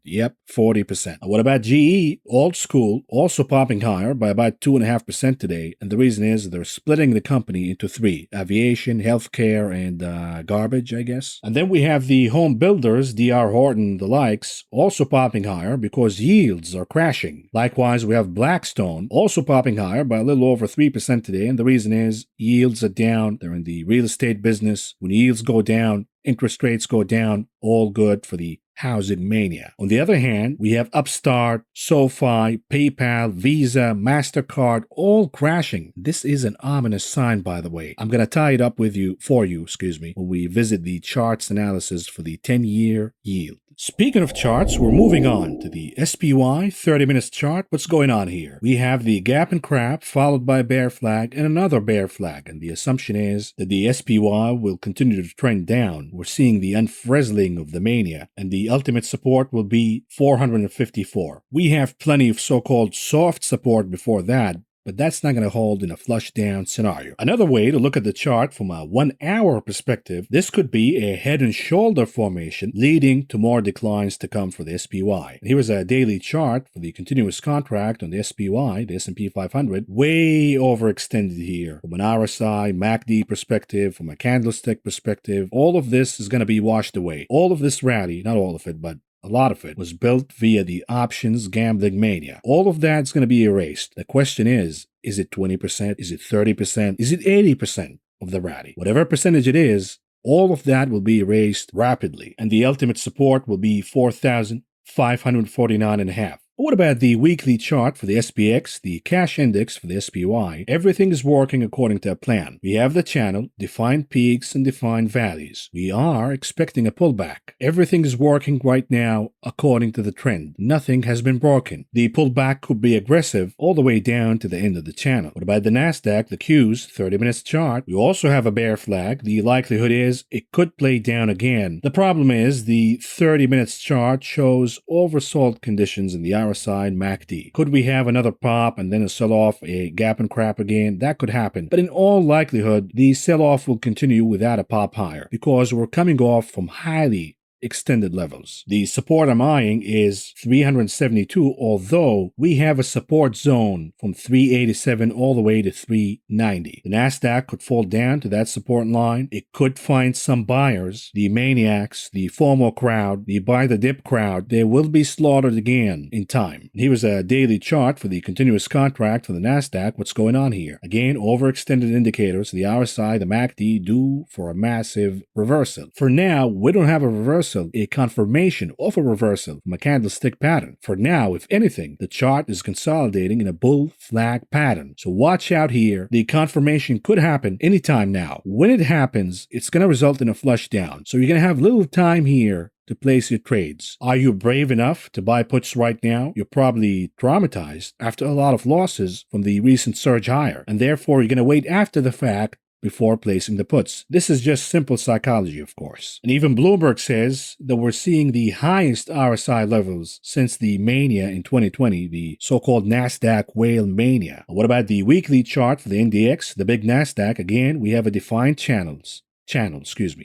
Yep, 40%. What about GE? Old school, also popping higher by about 2.5% today, and the reason is they're splitting the company into three: aviation, healthcare, and garbage, I guess. And then we have the home builders, D.R. Horton, the likes, also popping higher because yields are crashing. Likewise, we have Blackstone, also popping higher by a little over 3% today, and the reason is yields are down. They're in the real estate business. When yields go down, interest rates go down, all good for the housing mania. On the other hand, we have Upstart, SoFi, PayPal, Visa, MasterCard, all crashing. This is an ominous sign, by the way. I'm going to tie it up with you, when we visit the charts analysis for the 10-year yield. Speaking of charts, we're moving on to the SPY 30-minute chart. What's going on here? We have the gap and crap followed by a bear flag and another bear flag, and the assumption is that the SPY will continue to trend down. We're seeing the unfrizzling of the mania, and the ultimate support will be 454. We have plenty of so-called soft support before that, but that's not going to hold in a flush down scenario. Another way to look at the chart from a 1 hour perspective, this could be a head and shoulder formation leading to more declines to come for the SPY. Here is a daily chart for the continuous contract on the SPY, the S&P 500, way overextended here. From an RSI, MACD perspective, from a candlestick perspective, all of this is going to be washed away. All of this rally, not all of it, but a lot of it was built via the options gambling mania. All of that's going to be erased. The question is it 20%? Is it 30%? Is it 80% of the rally? Whatever percentage it is, all of that will be erased rapidly, and the ultimate support will be 4,549.5. What about the weekly chart for the SPX, the cash index for the SPY? Everything is working according to a plan. We have the channel, defined peaks and defined valleys. We are expecting a pullback. Everything is working right now according to the trend. Nothing has been broken. The pullback could be aggressive all the way down to the end of the channel. What about the Nasdaq, the Q's 30 minutes chart? We also have a bear flag. The likelihood is it could play down again. The problem is the 30 minutes chart shows oversold conditions in the RSI and MACD. Could we have another pop and then a sell-off, a gap and crap again? That could happen. But in all likelihood, the sell-off will continue without a pop higher because we're coming off from highly extended levels. The support I'm eyeing is 372, although we have a support zone from 387 all the way to 390. The Nasdaq could fall down to that support line. It could find some buyers, the maniacs, the FOMO crowd, the buy the dip crowd. They will be slaughtered again in time. Here's a daily chart for the continuous contract for the Nasdaq. What's going on here? Again, overextended indicators, the RSI, the MACD due for a massive reversal. For now, we don't have a reversal, a confirmation of a reversal from a candlestick pattern. For now, if anything, the chart is consolidating in a bull flag pattern. So watch out here. The confirmation could happen anytime now. When it happens, it's going to result in a flush down. So you're going to have little time here to place your trades. Are you brave enough to buy puts right now? You're probably traumatized after a lot of losses from the recent surge higher, and therefore you're going to wait after the fact before placing the puts. This is just simple psychology, of course. And even Bloomberg says that we're seeing the highest RSI levels since the mania in 2020, the so-called Nasdaq whale mania. What about the weekly chart for the NDX, the big Nasdaq? Again, we have a defined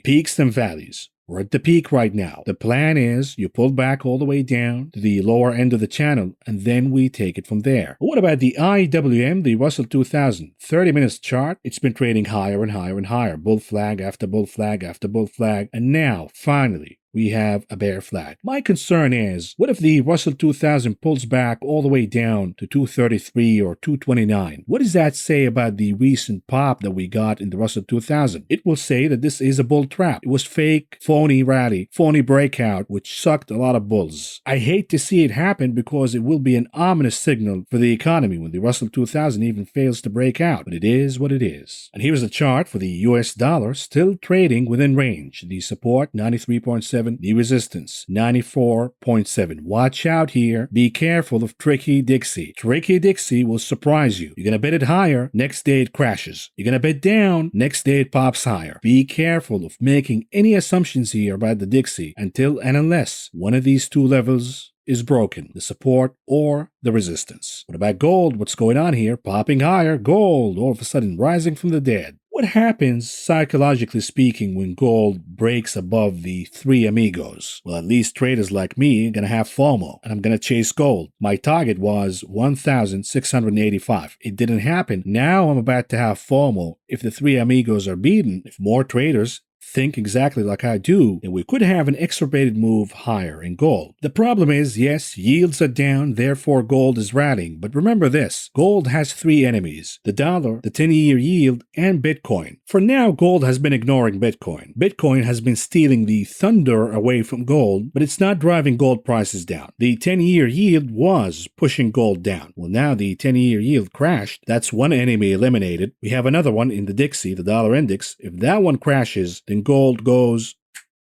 peaks and valleys. We're at the peak right now. The plan is you pull back all the way down to the lower end of the channel, and then we take it from there. But what about the IWM, the Russell 2000? 30 minutes chart. It's been trading higher and higher and higher. Bull flag after bull flag after bull flag. And now, finally, we have a bear flag. My concern is, what if the Russell 2000 pulls back all the way down to 233 or 229? What does that say about the recent pop that we got in the Russell 2000? It will say that this is a bull trap. It was fake, phony rally, phony breakout, which sucked a lot of bulls. I hate to see it happen because it will be an ominous signal for the economy when the Russell 2000 even fails to break out. But it is what it is. And here's the chart for the US dollar, still trading within range. The support, 93.7. The resistance, 94.7. Watch out here. Be careful of Tricky Dixie. Tricky Dixie will surprise you. You're going to bet it higher, next day it crashes. You're going to bet down, next day it pops higher. Be careful of making any assumptions here about the Dixie until and unless one of these two levels is broken, the support or the resistance. What about gold? What's going on here? Popping higher, gold all of a sudden rising from the dead. What happens, psychologically speaking, when gold breaks above the three amigos? Well, at least traders like me are going to have FOMO, and I'm going to chase gold. My target was 1,685. It didn't happen. Now I'm about to have FOMO. If the three amigos are beaten, if more traders think exactly like I do, then we could have an exacerbated move higher in gold. The problem is, yes, yields are down, therefore gold is rallying. But remember this, gold has three enemies: the dollar, the 10-year yield, and Bitcoin. For now, gold has been ignoring Bitcoin. Bitcoin has been stealing the thunder away from gold, but it's not driving gold prices down. The 10-year yield was pushing gold down. Well, now the 10-year yield crashed. That's one enemy eliminated. We have another one in the Dixie, the dollar index. If that one crashes, then gold goes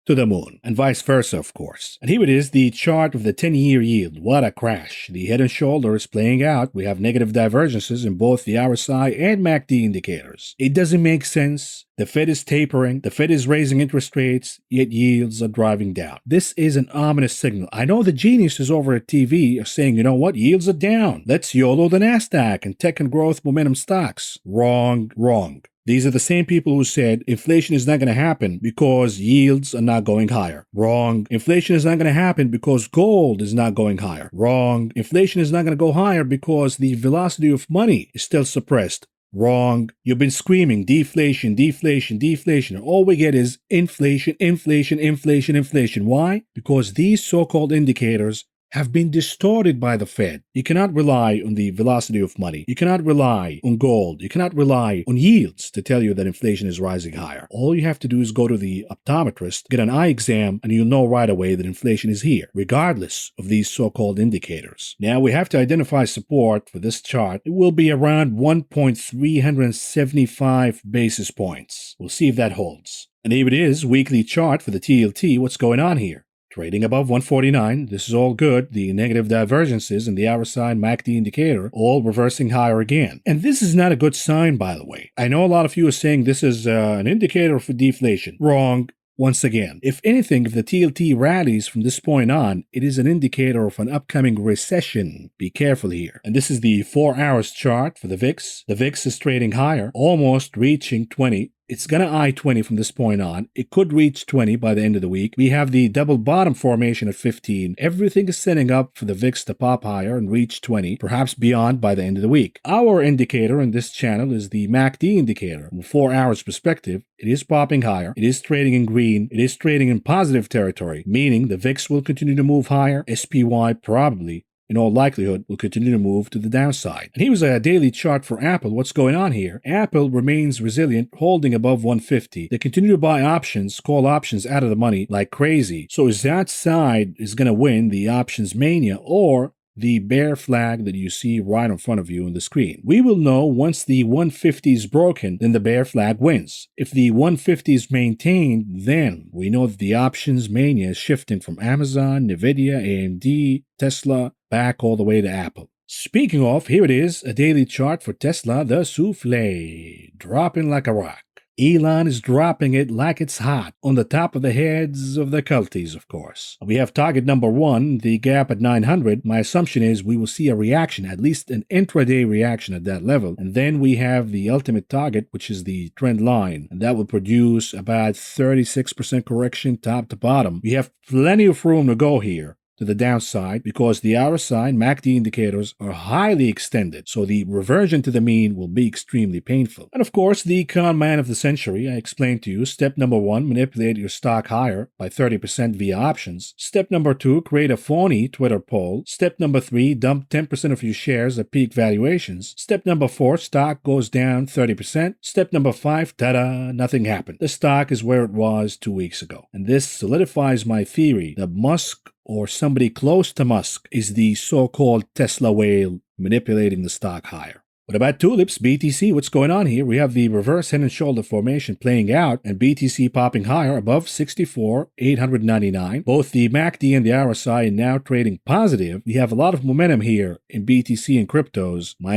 to the moon, and vice versa, of course. And here it is, the chart of the 10-year yield. What a crash. The head and shoulders playing out. We have negative divergences in both the RSI and MACD indicators. It doesn't make sense. The Fed is tapering, the Fed is raising interest rates, yet yields are driving down. This is an ominous signal. I know the geniuses over at TV are saying, you know what, yields are down. Let's YOLO the Nasdaq and tech and growth momentum stocks. Wrong, wrong. These are the same people who said inflation is not going to happen because yields are not going higher. Wrong. Inflation is not going to happen because gold is not going higher. Wrong. Inflation is not going to go higher because the velocity of money is still suppressed. Wrong. You've been screaming deflation, deflation, deflation. And all we get is inflation, inflation, inflation, inflation. Why? Because these so-called indicators have been distorted by the Fed. You cannot rely on the velocity of money. You cannot rely on gold. You cannot rely on yields to tell you that inflation is rising higher. All you have to do is go to the optometrist, get an eye exam, and you'll know right away that inflation is here, regardless of these so-called indicators. Now, we have to identify support for this chart. It will be around 1.375 basis points. We'll see if that holds. And here it is, weekly chart for the TLT. What's going on here? Trading above 149. This is all good. The negative divergences in the RSI and MACD indicator all reversing higher again. And this is not a good sign, by the way. I know a lot of you are saying this is an indicator for deflation. Wrong. Once again, if anything, if the TLT rallies from this point on, it is an indicator of an upcoming recession. Be careful here. And this is the 4 hours chart for the VIX. The VIX is trading higher, almost reaching 20. It's going to eye 20 from this point on. It could reach 20 by the end of the week. We have the double bottom formation at 15. Everything is setting up for the VIX to pop higher and reach 20, perhaps beyond by the end of the week. Our indicator in this channel is the MACD indicator. From a 4 hours perspective, it is popping higher. It is trading in green. It is trading in positive territory, meaning the VIX will continue to move higher. SPY probably, in all likelihood, will continue to move to the downside. And here's a daily chart for Apple. What's going on here? Apple remains resilient, holding above 150. They continue to buy options, call options out of the money like crazy. So is that side is going to win the options mania, or the bear flag that you see right in front of you on the screen? We will know once the 150 is broken, then the bear flag wins. If the 150 is maintained, then we know that the options mania is shifting from Amazon, Nvidia, AMD, Tesla, back all the way to Apple. Speaking of, here it is, a daily chart for Tesla, the souffle, dropping like a rock. Elon is dropping it like it's hot on the top of the heads of the culties, of course. We have target number 1, the gap at 900. My assumption is we will see a reaction, at least an intraday reaction at that level. And then we have the ultimate target, which is the trend line. And that will produce about 36% correction top to bottom. We have plenty of room to go here to the downside because the RSI and MACD indicators are highly extended, so the reversion to the mean will be extremely painful. And of course, the con man of the century, I explained to you, step number 1, manipulate your stock higher by 30% via options. Step number 2, create a phony Twitter poll. Step number 3, dump 10% of your shares at peak valuations. Step number 4, stock goes down 30%. Step number 5, ta-da, nothing happened. The stock is where it was 2 weeks ago. And this solidifies my theory that Musk or somebody close to Musk is the so-called Tesla whale manipulating the stock higher. What about tulips? BTC, what's going on here? We have the reverse head and shoulder formation playing out and BTC popping higher above 64,899. Both the MACD and the RSI are now trading positive. We have a lot of momentum here in BTC and cryptos. My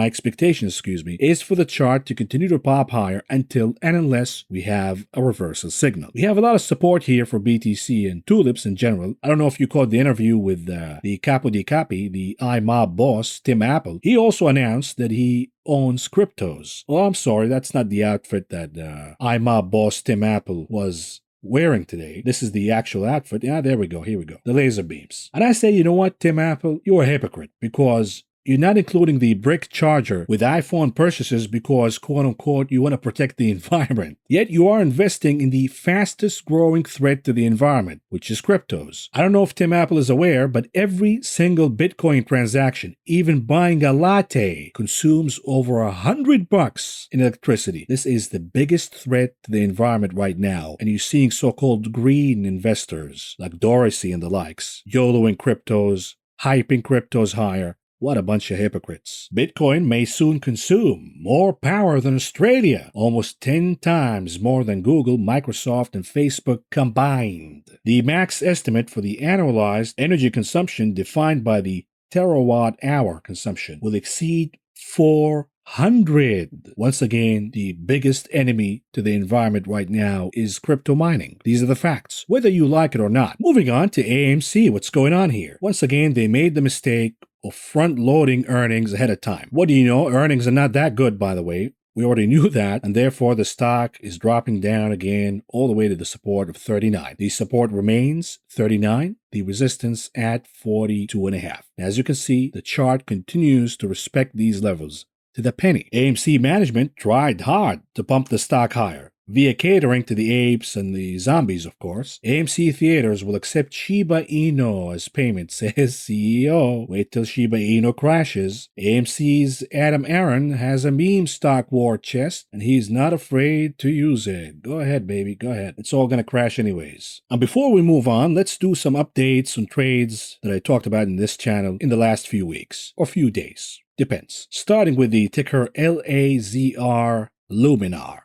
expectation, is for the chart to continue to pop higher until and unless we have a reversal signal. We have a lot of support here for BTC and tulips in general. I don't know if you caught the interview with the Capo di Capi, the iMob boss, Tim Apple. He also announced that he owns cryptos. Oh, I'm sorry, that's not the outfit that iMob boss Tim Apple was wearing today. This is the actual outfit. Yeah, there we go. Here we go. The laser beams. And I say, you know what, Tim Apple? You're a hypocrite because you're not including the brick charger with iPhone purchases because, quote unquote, you want to protect the environment. Yet you are investing in the fastest growing threat to the environment, which is cryptos. I don't know if Tim Apple is aware, but every single Bitcoin transaction, even buying a latte, consumes over $100 in electricity. This is the biggest threat to the environment right now. And you're seeing so-called green investors like Dorsey and the likes, YOLOing cryptos, hyping cryptos higher. What a bunch of hypocrites. Bitcoin may soon consume more power than Australia, almost 10 times more than Google, Microsoft, and Facebook combined. The max estimate for the annualized energy consumption defined by the terawatt-hour consumption will exceed 400. Once again, the biggest enemy to the environment right now is crypto mining. These are the facts, whether you like it or not. Moving on to AMC, what's going on here? Once again, they made the mistake of front-loading earnings ahead of time. What do you know? Earnings are not that good, by the way. We already knew that, and therefore the stock is dropping down again all the way to the support of 39. The support remains 39, the resistance at 42.5. As you can see, the chart continues to respect these levels to the penny. AMC management tried hard to pump the stock higher. Via catering to the apes and the zombies, of course, AMC Theaters will accept Shiba Inu as payment, says CEO. Wait till Shiba Inu crashes. AMC's Adam Aaron has a meme stock war chest, and he's not afraid to use it. Go ahead, baby, go ahead. It's all gonna crash anyways. And before we move on, let's do some updates on trades that I talked about in this channel in the last few weeks, or few days. Depends. Starting with the ticker LAZR Luminar.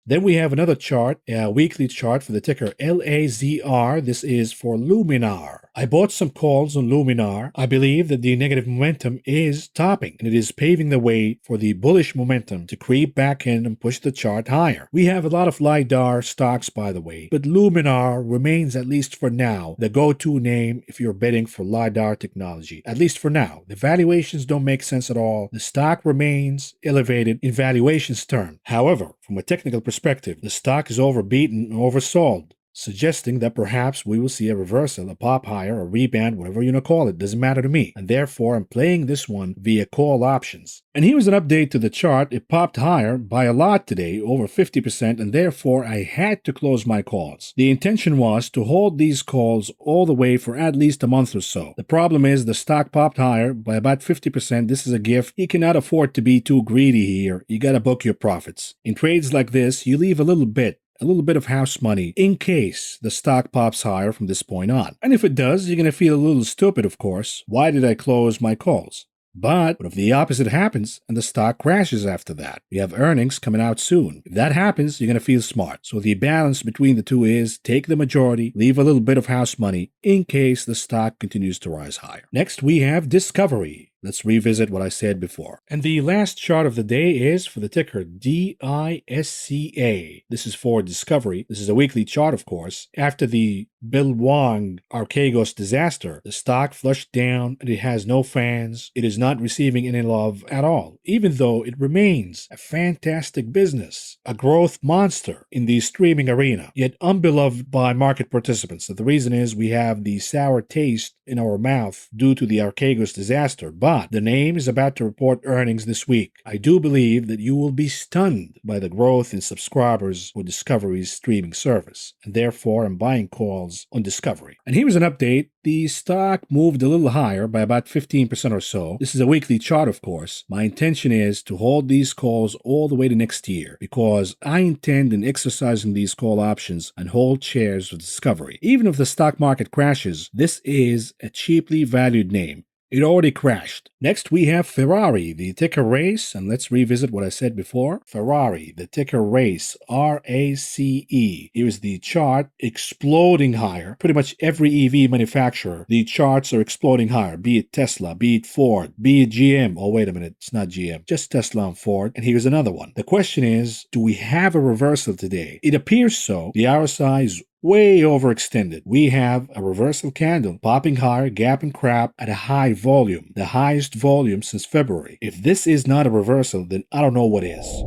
Then we have another chart, a weekly chart for the ticker LAZR. This is for Luminar. I bought some calls on Luminar. I believe that the negative momentum is topping, and it is paving the way for the bullish momentum to creep back in and push the chart higher. We have a lot of LiDAR stocks, by the way, but Luminar remains, at least for now, the go-to name if you're betting for LiDAR technology. At least for now. The valuations don't make sense at all. The stock remains elevated in valuations terms. However, from a technical perspective, the stock is overbeaten and oversold, suggesting that perhaps we will see a reversal, a pop higher, a rebound, whatever you want to call it, doesn't matter to me. And therefore, I'm playing this one via call options. And here's an update to the chart. It popped higher by a lot today, over 50%, and therefore I had to close my calls. The intention was to hold these calls all the way for at least a month or so. The problem is the stock popped higher by about 50%. This is a gift. You cannot afford to be too greedy here. You gotta book your profits. In trades like this, you leave a little bit of house money in case the stock pops higher from this point on. And if it does, you're going to feel a little stupid, of course. Why did I close my calls? But what if the opposite happens and the stock crashes after that? We have earnings coming out soon. If that happens, you're going to feel smart. So the balance between the two is take the majority, leave a little bit of house money in case the stock continues to rise higher. Next, we have Discovery. Let's revisit what I said before. And the last chart of the day is for the ticker DISCA. This is for Discovery. This is a weekly chart, of course. After the Bill Wong Archegos disaster, the stock flushed down and it has no fans. It is not receiving any love at all, even though it remains a fantastic business, a growth monster in the streaming arena, yet unbeloved by market participants. The reason is we have the sour taste in our mouth due to the Archegos disaster, but the name is about to report earnings this week. I do believe that you will be stunned by the growth in subscribers for Discovery's streaming service, and therefore I'm buying calls on Discovery. And here's an update. The stock moved a little higher by about 15% or so. This is a weekly chart, of course. My intention is to hold these calls all the way to next year because I intend in exercising these call options and hold shares of Discovery. Even if the stock market crashes, this is a cheaply valued name. It already crashed. Next, we have Ferrari, the ticker race, and let's revisit what I said before. Ferrari, the ticker race, RACE. Here's the chart exploding higher. Pretty much every EV manufacturer, the charts are exploding higher, be it Tesla, be it Ford, be it GM. Oh, wait a minute, it's not GM, just Tesla and Ford. And here's another one. The question is, do we have a reversal today? It appears so. The RSI is way overextended. We have a reversal candle popping higher, gap and crap at a high volume, the highest volume since February. If this is not a reversal, then I don't know what is.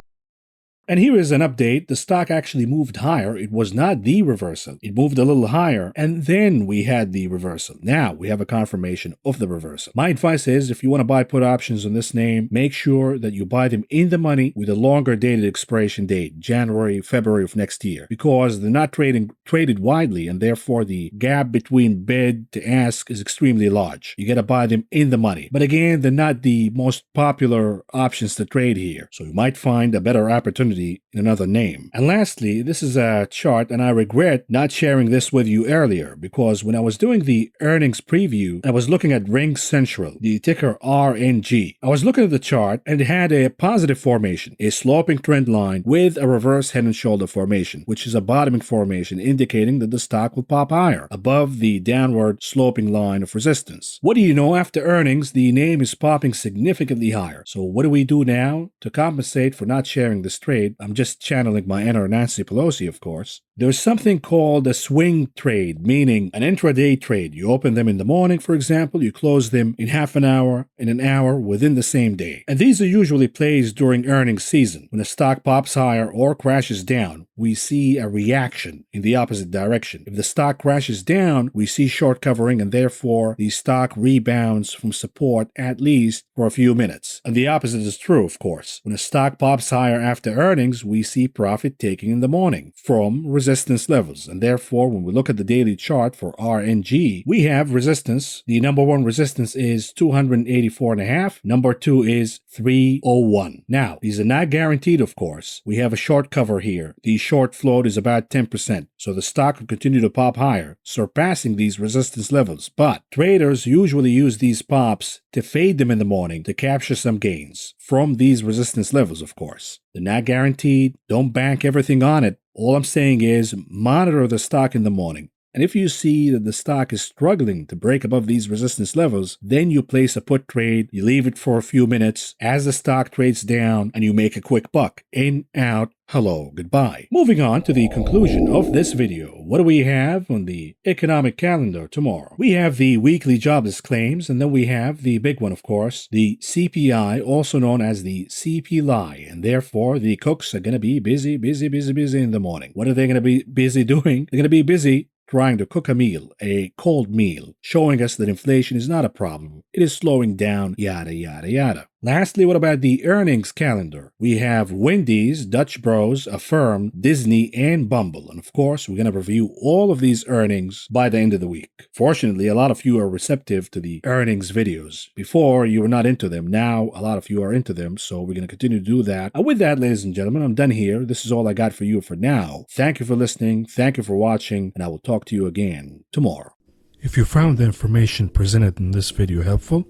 And here is an update. The stock actually moved higher. It was not the reversal. It moved a little higher, and then we had the reversal. Now we have a confirmation of the reversal. My advice is, if you want to buy put options on this name, make sure that you buy them in the money with a longer dated expiration date, January, February of next year, because they're not traded widely, and therefore the gap between bid to ask is extremely large. You got to buy them in the money. But again, they're not the most popular options to trade here, so you might find a better opportunity in another name. And lastly, this is a chart, and I regret not sharing this with you earlier because when I was doing the earnings preview, I was looking at Ring Central, the ticker RNG. I was looking at the chart and it had a positive formation, a sloping trend line with a reverse head and shoulder formation, which is a bottoming formation indicating that the stock will pop higher above the downward sloping line of resistance. What do you know? After earnings, the name is popping significantly higher. So what do we do now to compensate for not sharing this trade? I'm just channeling my inner Nancy Pelosi, of course. There's something called a swing trade, meaning an intraday trade. You open them in the morning, for example, you close them in half an hour, in an hour, within the same day. And these are usually plays during earnings season, when a stock pops higher or crashes down. we see a reaction in the opposite direction. If the stock crashes down, we see short covering, and therefore the stock rebounds from support at least for a few minutes. And the opposite is true, of course. When a stock pops higher after earnings, we see profit taking in the morning from resistance levels. And therefore, when we look at the daily chart for RNG, we have resistance. The number one resistance is 284.5. Number two is 301. Now, these are not guaranteed, of course. We have a short cover here. The short float is about 10%. So the stock will continue to pop higher, surpassing these resistance levels. But traders usually use these pops to fade them in the morning to capture some gains from these resistance levels, of course. They're not guaranteed. Don't bank everything on it. All I'm saying is monitor the stock in the morning. And if you see that the stock is struggling to break above these resistance levels, then you place a put trade, you leave it for a few minutes as the stock trades down, and you make a quick buck. In, out, hello, goodbye. Moving on to the conclusion of this video, what do we have on the economic calendar tomorrow? We have the weekly jobless claims, and then we have the big one, of course, the CPI, also known as the CPI, and therefore the cooks are going to be busy in the morning. What are they going to be busy doing? They're going to be busy trying to cook a meal, a cold meal, showing us that inflation is not a problem. It is slowing down, yada, yada, yada. Lastly, what about the earnings calendar? We have Wendy's, Dutch Bros, Affirm, Disney, and Bumble. And of course, we're going to review all of these earnings by the end of the week. Fortunately, a lot of you are receptive to the earnings videos. Before, you were not into them. Now, a lot of you are into them, so we're going to continue to do that. And with that, ladies and gentlemen, I'm done here. This is all I got for you for now. Thank you for listening. Thank you for watching, and I will talk to you again tomorrow. If you found the information presented in this video helpful,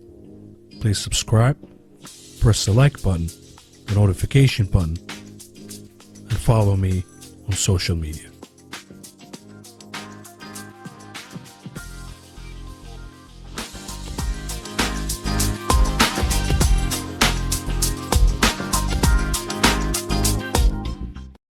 please subscribe, press the like button, the notification button, and follow me on social media.